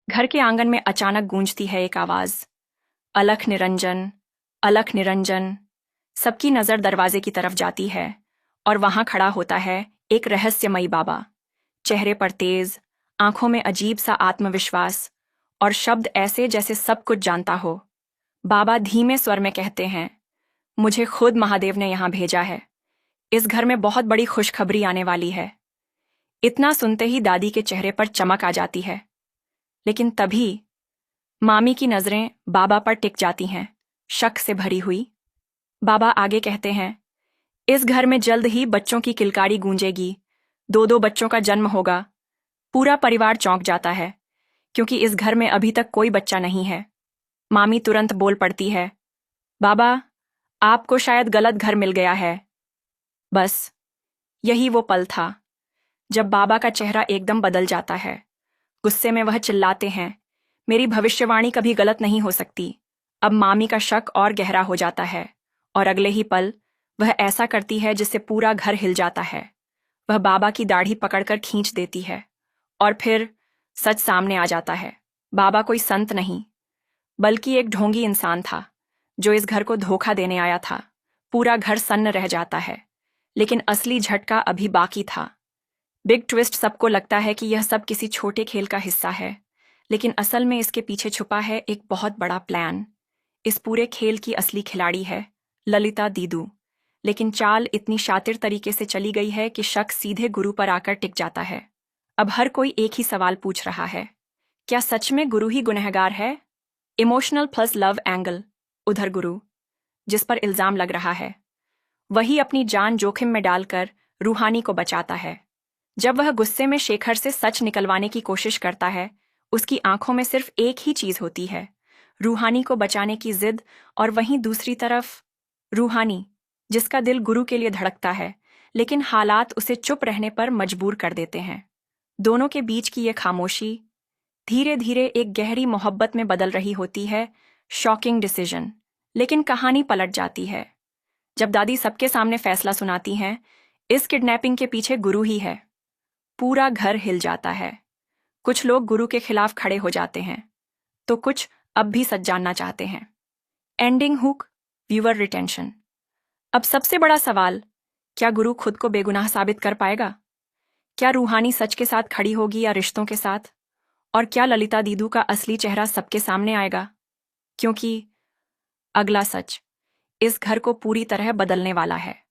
घर के आंगन में अचानक गूंजती है एक आवाज, अलख निरंजन, अलख निरंजन। सबकी नजर दरवाजे की तरफ जाती है और वहां खड़ा होता है एक रहस्यमयी बाबा। चेहरे पर तेज, आंखों में अजीब सा आत्मविश्वास और शब्द ऐसे जैसे सब कुछ जानता हो। बाबा धीमे स्वर में कहते हैं, मुझे खुद महादेव ने यहां भेजा है। इस घर में बहुत बड़ी खुशखबरी आने वाली है। इतना सुनते ही दादी के चेहरे पर चमक आ जाती है। लेकिन तभी मामी की नजरें बाबा पर टिक जाती हैं, शक से भरी हुई। बाबा आगे कहते हैं, इस घर में जल्द ही बच्चों की किलकारी गूंजेगी। दो दो बच्चों का जन्म होगा। पूरा परिवार चौंक जाता है, क्योंकि इस घर में अभी तक कोई बच्चा नहीं है। मामी तुरंत बोल पड़ती है, बाबा, आपको शायद गलत घर मिल गया है। बस यही वो पल था जब बाबा का चेहरा एकदम बदल जाता है। गुस्से में वह चिल्लाते हैं, मेरी भविष्यवाणी कभी गलत नहीं हो सकती। अब मामी का शक और गहरा हो जाता है और अगले ही पल वह ऐसा करती है जिससे पूरा घर हिल जाता है। वह बाबा की दाढ़ी पकड़कर खींच देती है और फिर सच सामने आ जाता है। बाबा कोई संत नहीं, बल्कि एक ढोंगी इंसान था जो इस घर को धोखा देने आया था। पूरा घर सन्न रह जाता है, लेकिन असली झटका अभी बाकी था। बिग ट्विस्ट, सबको लगता है कि यह सब किसी छोटे खेल का हिस्सा है, लेकिन असल में इसके पीछे छुपा है एक बहुत बड़ा प्लान। इस पूरे खेल की असली खिलाड़ी है ललिता दीदू, लेकिन चाल इतनी शातिर तरीके से चली गई है कि शक सीधे गुरु पर आकर टिक जाता है। अब हर कोई एक ही सवाल पूछ रहा है, क्या सच में गुरु ही गुनहगार है? Emotional plus love angle. उधर गुरु, जिस पर इल्जाम लग रहा है, वही अपनी जान जोखिम में डालकर रूहानी को बचाता है। जब वह गुस्से में शेखर से सच निकलवाने की कोशिश करता है, उसकी आंखों में सिर्फ एक ही चीज होती है, रूहानी को बचाने की जिद। और वहीं दूसरी तरफ रूहानी, जिसका दिल गुरु के लिए धड़कता है, लेकिन हालात उसे चुप रहने पर मजबूर कर देते हैं। दोनों के बीच की यह खामोशी धीरे धीरे एक गहरी मोहब्बत में बदल रही होती है। Shocking decision. लेकिन कहानी पलट जाती है जब दादी सबके सामने फैसला सुनाती हैं, इस किडनैपिंग के पीछे गुरु ही है। पूरा घर हिल जाता है। कुछ लोग गुरु के खिलाफ खड़े हो जाते हैं, तो कुछ अब भी सच जानना चाहते हैं। Ending hook, viewer retention. अब सबसे बड़ा सवाल, क्या गुरु खुद को बेगुनाह साबित कर पाएगा? क्या रूहानी सच के साथ खड़ी होगी या रिश्तों के साथ? और क्या ललिता दीदू का असली चेहरा सबके सामने आएगा? क्योंकि अगला सच इस घर को पूरी तरह बदलने वाला है।